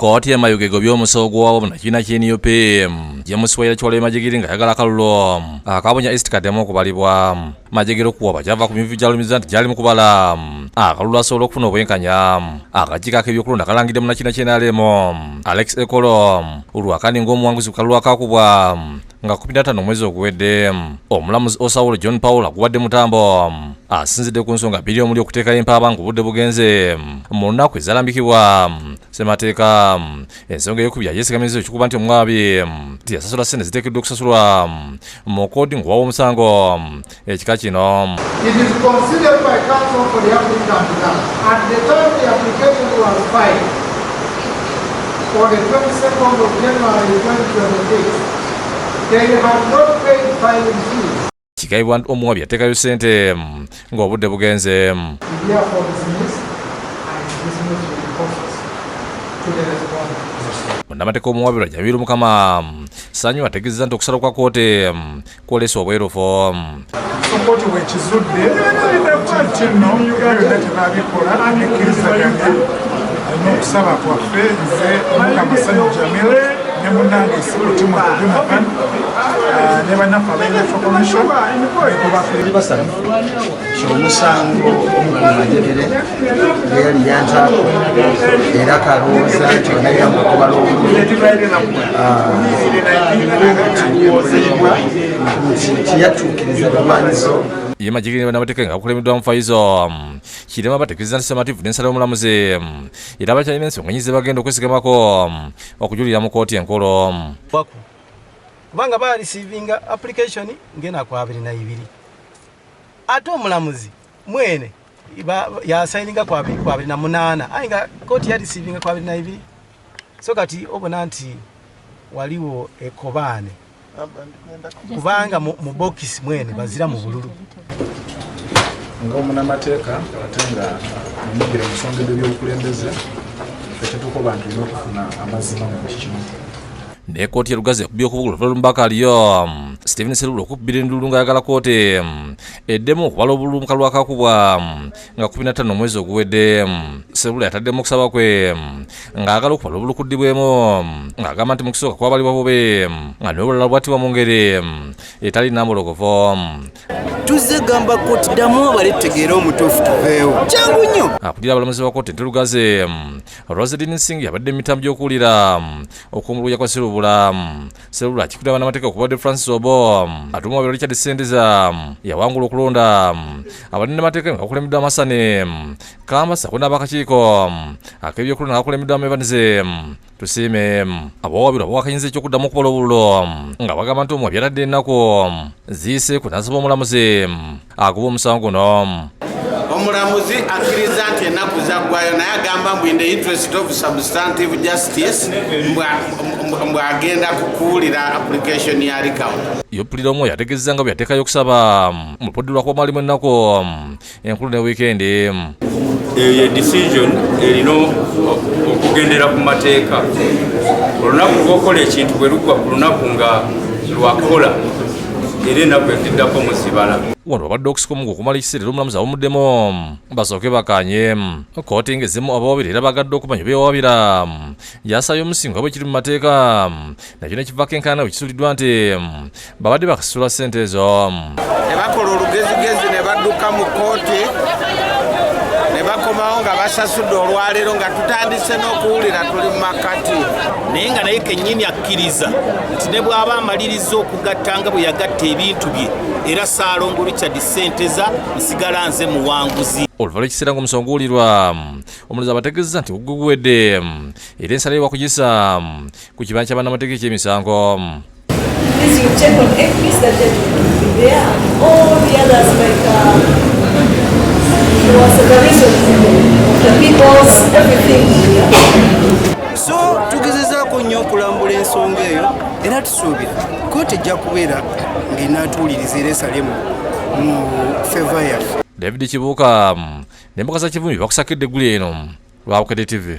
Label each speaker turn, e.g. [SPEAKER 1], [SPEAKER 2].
[SPEAKER 1] Kooti ya egobye Omusango wabo na kina kyeniyo pe yamuswayira kyole majigiri nga yagala kalulo Bunya East kademo okubalibwa majigiro kuwa bajava ku mivu jalo mizanti jali mukubala akalulo asolo okufuna obwenkanya akajika kebyokulonda kalangide mu nakina kyenalemo Alex Ekolo ulwakani ng'omuwanguzi ku kalulo akakubwa nga 15 mwezi ogwedde omulamuzi Osawulo John Paul agwadde mutambo asinzidde ku nsonga bbiri omuli okuteeka empaba ng'obudde bugenze mu lunaku ezalambikibwa semateeka ensonga ey'okubiri yesigamiza ekikuba nti omwabi tiyasasula ssente ziteekeddwa okusasulwa mu koodi ng'owawa omusango ekika kino.
[SPEAKER 2] It is considered by counsel for the applicant that at the time the application was filed on the 22nd of January 2026 they have not paid filing fees.
[SPEAKER 1] Kikaibwa omuwabi yateekayo ssente ng'obudde bugenze.
[SPEAKER 2] Therefore dismiss and dismiss with the process to the respondent.
[SPEAKER 1] Munnamateeka omuwabi Lwajjabiru Mukama Sanyu ategeezezza nti okusala kwa kooti kwolesa obwerufu.
[SPEAKER 3] Kooti bwekizudde kino byonna tebaabikola nekkirizaganya n'okusaba kwaffe nze Mukama Sanyu Jamil ne munnange Sibutimu Jonathan ne bannaffe ab'Electoral Commission
[SPEAKER 4] basatu Omusango omukulu yali yantaako era kalowooza nti onayamba okubala tiyatuukiriza bumanyizo
[SPEAKER 1] ye majigiri bannamateeka nga bakulembeddwa mufaizo kirema bategeeza nti semativu n'ensala y'omulamuzi era bakyalina ensonga nnyingi ze bagenda okwesigamako okujulira mu kooti enkolo.
[SPEAKER 5] Kubanga barisivinga application ng'enaku 22 ate omulamuzi mwene yasaininga kwa 28 aye nga kooti yarisivinga kwa 22 so kati obona nti waliwo ekobaane kubanga mu bokisi mwene bazira mu bululu
[SPEAKER 3] ng'omunnamateeka ate nga munyigire mu nsonga ebyobukulembeze ekituuka abantu n'okufuna amazima mu kikimu.
[SPEAKER 1] Ne kooti ya Lugazi yakubye okubugula olumubaka aliyo Stephen Serula okubbira endulu nga ayagala kooti eddemu okubala obululu mu kalulu akakubwa nga 15 mwezi oguwedde. Serula yataddemu okusaba kwe ng'ayagala okubala obululu kuddibwemu ng'agamba nti mu kisooka kwabalibwa bobe nga n'obulala bwattibwa mu ngeri etali nnambologovu.
[SPEAKER 6] Tuzze gamba kooti ddamu abale tutegeera omutuufu tuveewo kyangu nnyo.
[SPEAKER 1] Akulira abalamuzi ba kooti ente Lugazi Rosedin Singh yabadde mu mitambo gy'okuwulira okw'omuluya kwa Serula akikutira bannamateeka okubadde Francis Obo atuma wabiro Richard Sendeza yawangula okulonda abannamateeka nga bakulembeddwa Amasane Kambasa konna ab'akakiiko ak'ebyokulonda akakulembeddwa Evanize Tusiime abawabiro abawakanyinza ekyokuddamu okubola obululu nga bagamba nti omuwabi yatadde ennaku ziyise ku nasaba omulamuzi agoba omusango guno.
[SPEAKER 7] Omulamuzi akkiriza nti ennaku zaggwayo naye agamba mbu in the interest of substantive justice mbwagenda kukuwulira application ya recount.
[SPEAKER 1] Yoppulira omwoyo ategeezezza nga bwe yateekayo okusaba mu lupoddi lwakuba mwalimu ennaku enkulu ne wiikendi.
[SPEAKER 8] Eyo decision erina okugendera ku mateeka. Olunaku lw'okola ekintu bwe lugwa ku lunaku nga lwakola era ennaku eziddako mu zibala.
[SPEAKER 1] Wano babadde okusikomu okumala ekiseera omulamuzi ab'omuddemu basooke bakanye kooti ng'ezimu abawabira era bagadde okumanya beewawabira yasabye omusingo bwe kiri mu mateeka nakyo nekivaako enkaayana bwe kisuuliddwa nti babadde bakasasula ssente ezo.
[SPEAKER 7] Ne bakola olugezigezi ne badduka mu kooti ne bakomawo nga basasudde olwaleero nga tutandise n'okuwulira tuli mu makati.
[SPEAKER 9] Naye nga naye kennyini akkiriza nti ne bw'aba amaliriza okugatta nga bwe yagatta ebintu bye era Ssaalongo Richard Senteza nsigala nze muwanguzi.
[SPEAKER 1] Oluvannyuma lw'ekiseera ng'omusango guwulirwa omulozi abategeezezza nti guguwedde era ensala y'ebakugisa ku kibanja kya bannamateeka eky'emisango.
[SPEAKER 6] So tugezezaako nnyo okulambula ensonga eyo era tusuubira kooti ejja kubeera ng'enaatuwuliriza era esalemu mu feva yaffe.
[SPEAKER 1] David Kibuuka n'embuga za Kivumbi bakusakidde eggulu eno lwa Bukedde TV.